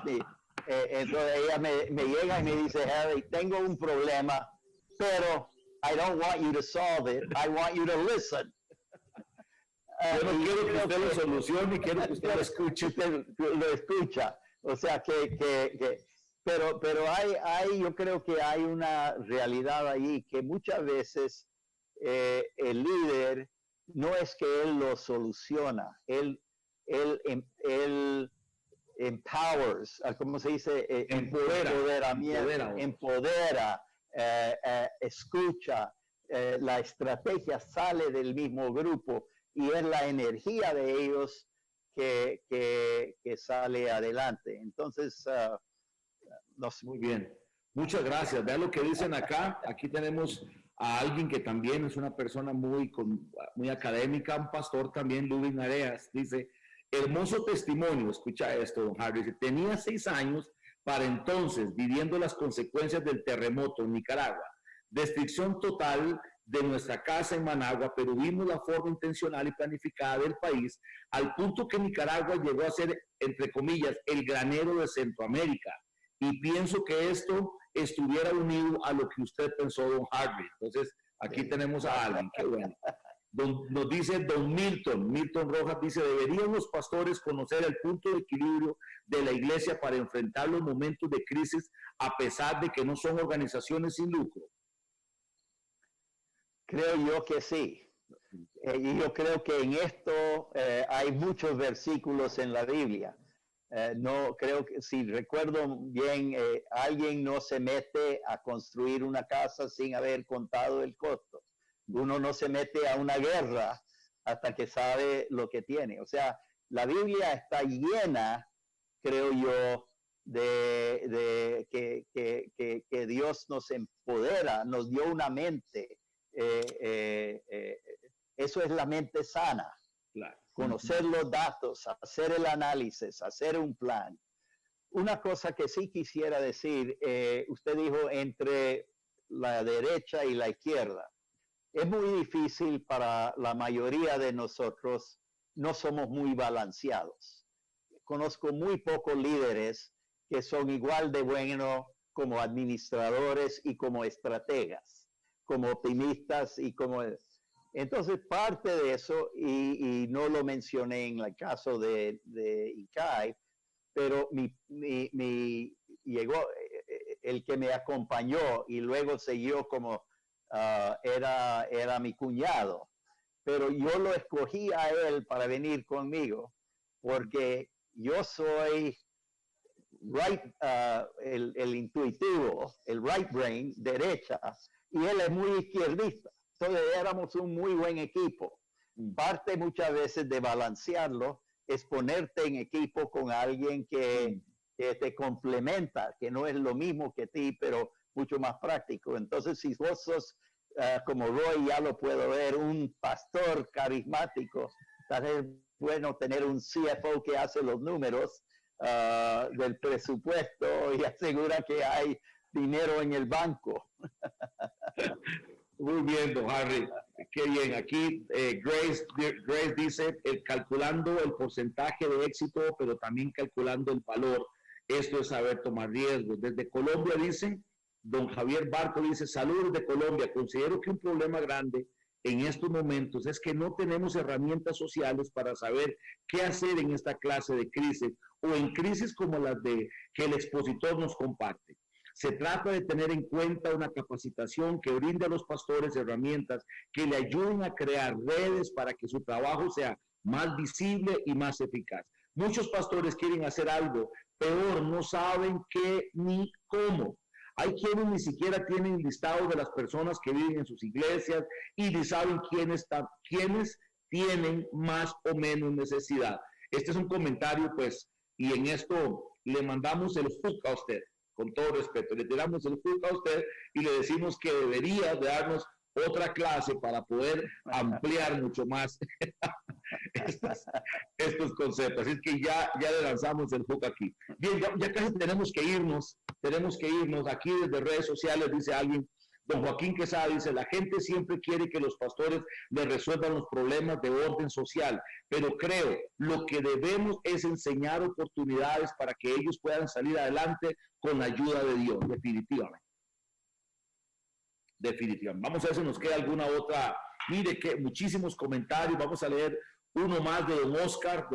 entonces ella me llega y me dice, Harry, tengo un problema, pero I don't want you to solve it. I want you to listen. Yo no quiero que usted lo solucione, quiero que usted lo escuche. Lo escucha. O sea pero yo creo que hay una realidad ahí que muchas veces el líder no es que él lo soluciona, él empowers, ¿cómo se dice? Empodera, escucha, la estrategia sale del mismo grupo y es la energía de ellos que sale adelante. Entonces, no sé. Muy bien. Muchas gracias. Vean lo que dicen acá. Aquí tenemos a alguien que también es una persona muy académica, un pastor también, Lubin Areas. Dice, hermoso testimonio. Escucha esto, don Harry. Dice, tenía 6 años para entonces, viviendo las consecuencias del terremoto en Nicaragua. Destrucción total de nuestra casa en Managua, pero vimos la forma intencional y planificada del país, al punto que Nicaragua llegó a ser, entre comillas, el granero de Centroamérica. Y pienso que esto estuviera unido a lo que usted pensó, don Harvey. Entonces, aquí tenemos a alguien, qué bueno. Nos dice don Milton Rojas, dice, deberían los pastores conocer el punto de equilibrio de la iglesia para enfrentar los momentos de crisis, a pesar de que no son organizaciones sin lucro. Creo yo que sí. Y yo creo que en esto hay muchos versículos en la Biblia. No creo que, si recuerdo bien, alguien no se mete a construir una casa sin haber contado el costo. Uno no se mete a una guerra hasta que sabe lo que tiene. O sea, la Biblia está llena, creo yo, de que Dios nos empodera, nos dio una mente. Eso es la mente sana. Claro. Conocer los datos, hacer el análisis, hacer un plan. Una cosa que sí quisiera decir, usted dijo entre la derecha y la izquierda. Es muy difícil para la mayoría de nosotros, no somos muy balanceados. Conozco muy pocos líderes que son igual de buenos como administradores y como estrategas, como optimistas y como... Entonces, parte de eso, y no lo mencioné en el caso de ICAI, pero llegó el que me acompañó y luego siguió como era mi cuñado. Pero yo lo escogí a él para venir conmigo, porque yo soy el intuitivo, el right brain, derecha, y él es muy izquierdista. Entonces éramos un muy buen equipo. Parte muchas veces de balancearlo es ponerte en equipo con alguien que te complementa, que no es lo mismo que ti, pero mucho más práctico. Entonces, si vos sos, como Roy, ya lo puedo ver, un pastor carismático, tal vez bueno tener un CFO que hace los números del presupuesto y asegura que hay dinero en el banco. Muy bien, don Harry. Qué bien. Aquí Grace dice, calculando el porcentaje de éxito, pero también calculando el valor. Esto es saber tomar riesgos. Desde Colombia dice, don Javier Barco dice, saludos de Colombia. Considero que un problema grande en estos momentos es que no tenemos herramientas sociales para saber qué hacer en esta clase de crisis o en crisis como las que el expositor nos comparte. Se trata de tener en cuenta una capacitación que brinde a los pastores herramientas que le ayuden a crear redes para que su trabajo sea más visible y más eficaz. Muchos pastores quieren hacer algo, peor, no saben qué ni cómo. Hay quienes ni siquiera tienen listado de las personas que viven en sus iglesias y ni saben quiénes tienen más o menos necesidad. Este es un comentario, pues, y en esto le mandamos el hook a usted. Con todo respeto, le tiramos el hook a usted y le decimos que debería de darnos otra clase para poder ampliar mucho más estos conceptos. Así que ya le lanzamos el hook aquí. Bien, ya casi tenemos que irnos. Aquí desde redes sociales dice alguien, don Joaquín Quesada dice, la gente siempre quiere que los pastores le resuelvan los problemas de orden social, pero creo lo que debemos es enseñar oportunidades para que ellos puedan salir adelante con la ayuda de Dios, definitivamente. Vamos a ver si nos queda alguna otra. Mire que muchísimos comentarios. Vamos a leer uno más de don Oscar.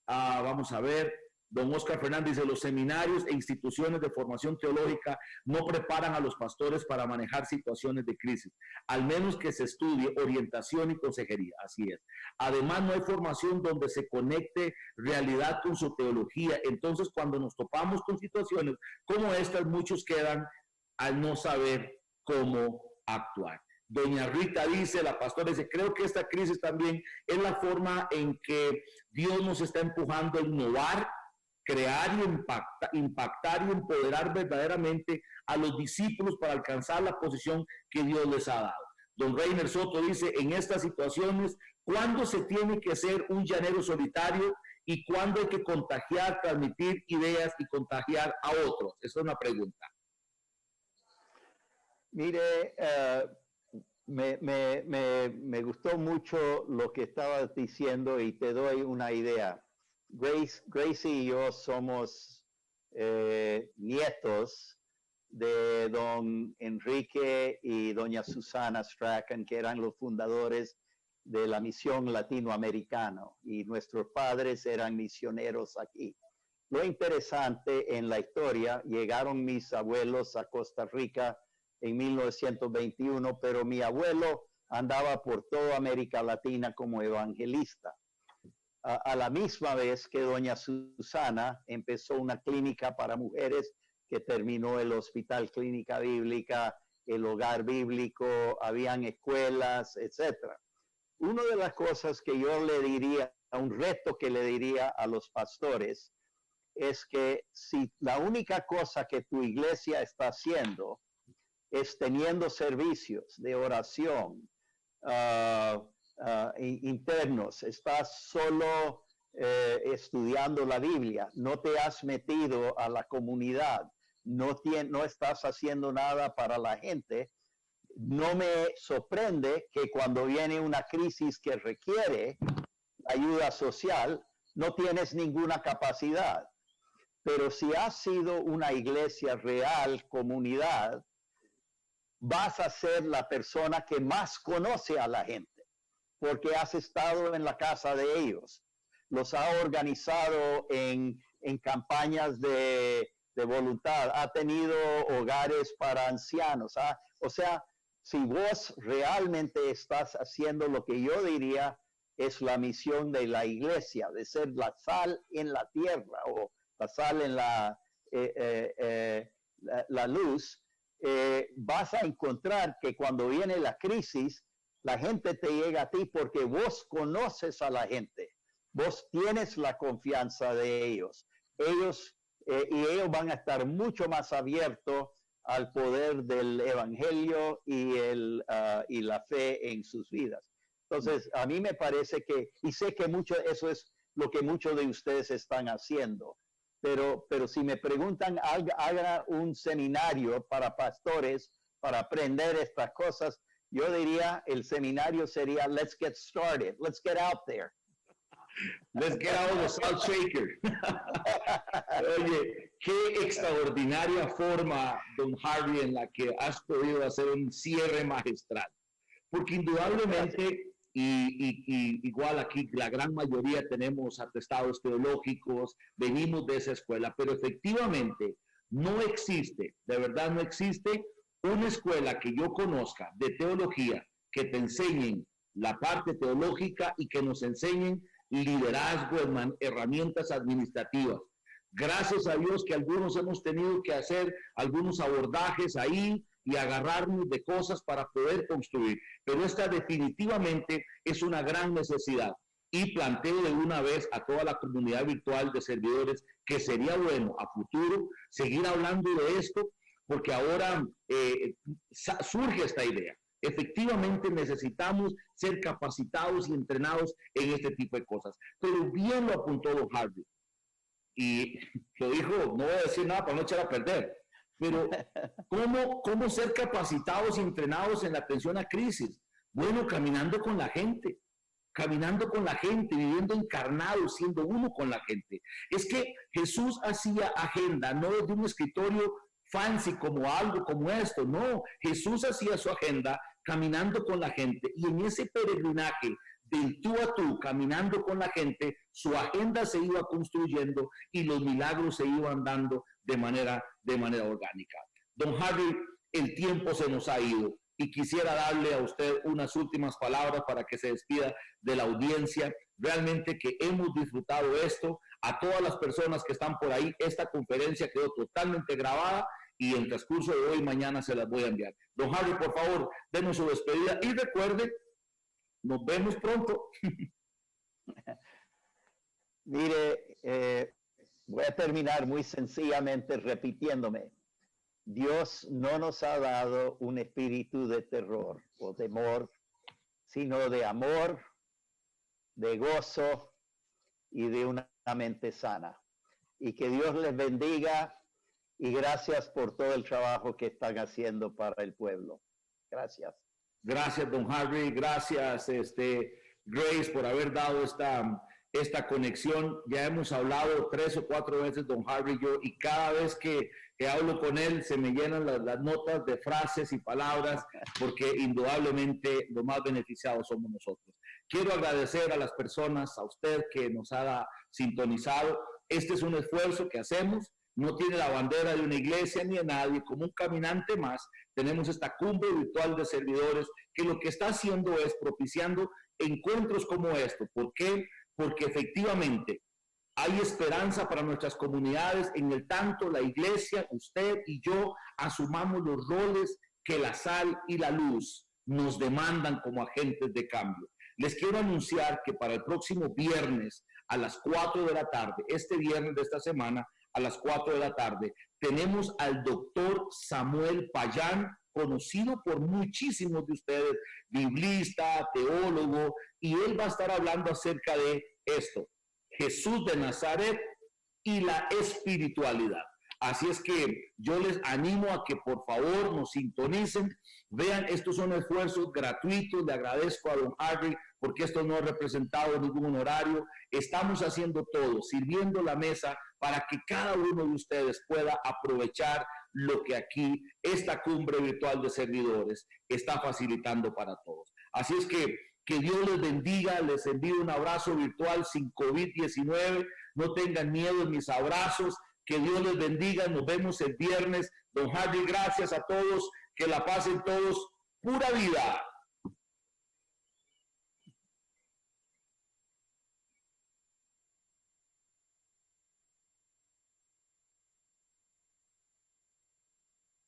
Vamos a ver. Don Oscar Fernández dice, los seminarios e instituciones de formación teológica no preparan a los pastores para manejar situaciones de crisis, al menos que se estudie orientación y consejería. Así es. Además, no hay formación donde se conecte realidad con su teología. Entonces, cuando nos topamos con situaciones como estas, muchos quedan al no saber cómo actuar. Doña Rita dice, la pastora dice, creo que esta crisis también es la forma en que Dios nos está empujando a innovar, crear y impactar y empoderar verdaderamente a los discípulos para alcanzar la posición que Dios les ha dado. Don Reiner Soto dice, en estas situaciones, ¿cuándo se tiene que ser un llanero solitario y cuándo hay que contagiar, transmitir ideas y contagiar a otros? Esa es una pregunta. Mire, me gustó mucho lo que estabas diciendo y te doy una idea. Gracie y yo somos nietos de don Enrique y doña Susana Strachan, que eran los fundadores de la misión latinoamericana, y nuestros padres eran misioneros aquí. Lo interesante en la historia, llegaron mis abuelos a Costa Rica en 1921, pero mi abuelo andaba por toda América Latina como evangelista. A la misma vez que doña Susana empezó una clínica para mujeres que terminó el Hospital Clínica Bíblica, el Hogar Bíblico, habían escuelas, etc. Una de las cosas que yo le diría, un reto que le diría a los pastores, es que si la única cosa que tu iglesia está haciendo es teniendo servicios de oración, internos, estás solo estudiando la Biblia, no te has metido a la comunidad, no estás haciendo nada para la gente, no me sorprende que cuando viene una crisis que requiere ayuda social, no tienes ninguna capacidad. Pero si has sido una iglesia real, comunidad, vas a ser la persona que más conoce a la gente, porque has estado en la casa de ellos, los ha organizado en campañas de voluntad, ha tenido hogares para ancianos. O sea, si vos realmente estás haciendo lo que yo diría es la misión de la iglesia, de ser la sal en la tierra o la sal en la luz, vas a encontrar que cuando viene la crisis, la gente te llega a ti porque vos conoces a la gente, vos tienes la confianza de ellos, y ellos van a estar mucho más abiertos al poder del evangelio y la fe en sus vidas. Entonces, a mí me parece que, y sé que eso es lo que muchos de ustedes están haciendo, pero si me preguntan, haga un seminario para pastores para aprender estas cosas, yo diría, el seminario sería, let's get started, let's get out there. Let's get out of the salt shaker. Oye, qué extraordinaria forma, don Harvey, en la que has podido hacer un cierre magistral. Porque indudablemente, y igual aquí la gran mayoría tenemos atestados teológicos, venimos de esa escuela, pero efectivamente no existe, de verdad no existe una escuela que yo conozca de teología que te enseñen la parte teológica y que nos enseñen liderazgo, herramientas administrativas. Gracias a Dios que algunos hemos tenido que hacer algunos abordajes ahí y agarrarnos de cosas para poder construir. Pero esta definitivamente es una gran necesidad. Y planteo de una vez a toda la comunidad virtual de servidores que sería bueno a futuro seguir hablando de esto, porque ahora surge esta idea. Efectivamente necesitamos ser capacitados y entrenados en este tipo de cosas. Pero bien lo apuntó don Harvey. Y lo dijo, no voy a decir nada para no echar a perder. Pero ¿cómo ser capacitados y entrenados en la atención a crisis? Bueno, caminando con la gente, viviendo encarnado, siendo uno con la gente. Es que Jesús hacía agenda, no desde un escritorio fancy como algo como esto, no, Jesús hacía su agenda caminando con la gente, y en ese peregrinaje del tú a tú, caminando con la gente, su agenda se iba construyendo y los milagros se iban dando de manera orgánica. Don Harvey, el tiempo se nos ha ido y quisiera darle a usted unas últimas palabras para que se despida de la audiencia. Realmente que hemos disfrutado esto. A todas las personas que están por ahí, esta conferencia quedó totalmente grabada y en el transcurso de hoy y mañana se las voy a enviar. Don Harvey, por favor, denos su despedida y recuerde, nos vemos pronto. Mire, voy a terminar muy sencillamente repitiéndome. Dios no nos ha dado un espíritu de terror o temor, sino de amor, de gozo y de una mente sana. Y que Dios les bendiga y gracias por todo el trabajo que están haciendo para el pueblo. Gracias. Gracias, don Harvey. Gracias, Grace, por haber dado esta conexión. Ya hemos hablado 3 o 4 veces, don Harvey y yo, y cada vez que hablo con él se me llenan las notas de frases y palabras, porque indudablemente los más beneficiados somos nosotros. Quiero agradecer a las personas, a usted que nos ha sintonizado. Este es un esfuerzo que hacemos. No tiene la bandera de una iglesia ni de nadie, como un caminante más. Tenemos esta cumbre virtual de servidores que lo que está haciendo es propiciando encuentros como estos. ¿Por qué? Porque efectivamente hay esperanza para nuestras comunidades en el tanto la iglesia, usted y yo asumamos los roles que la sal y la luz nos demandan como agentes de cambio. Les quiero anunciar que para el próximo viernes a las 4 de la tarde, este viernes de esta semana, a las 4 de la tarde, tenemos al doctor Samuel Payán, conocido por muchísimos de ustedes, biblista, teólogo, y él va a estar hablando acerca de esto, Jesús de Nazaret y la espiritualidad. Así es que yo les animo a que por favor nos sintonicen. Vean, estos son esfuerzos gratuitos. Le agradezco a don Harvey porque esto no ha representado ningún honorario. Estamos haciendo todo, sirviendo la mesa para que cada uno de ustedes pueda aprovechar lo que aquí esta cumbre virtual de servidores está facilitando para todos. Así es que Dios les bendiga, les envío un abrazo virtual sin COVID-19. No tengan miedo en mis abrazos. Que Dios les bendiga, nos vemos el viernes. Don Harvey, gracias a todos, que la pasen todos, pura vida.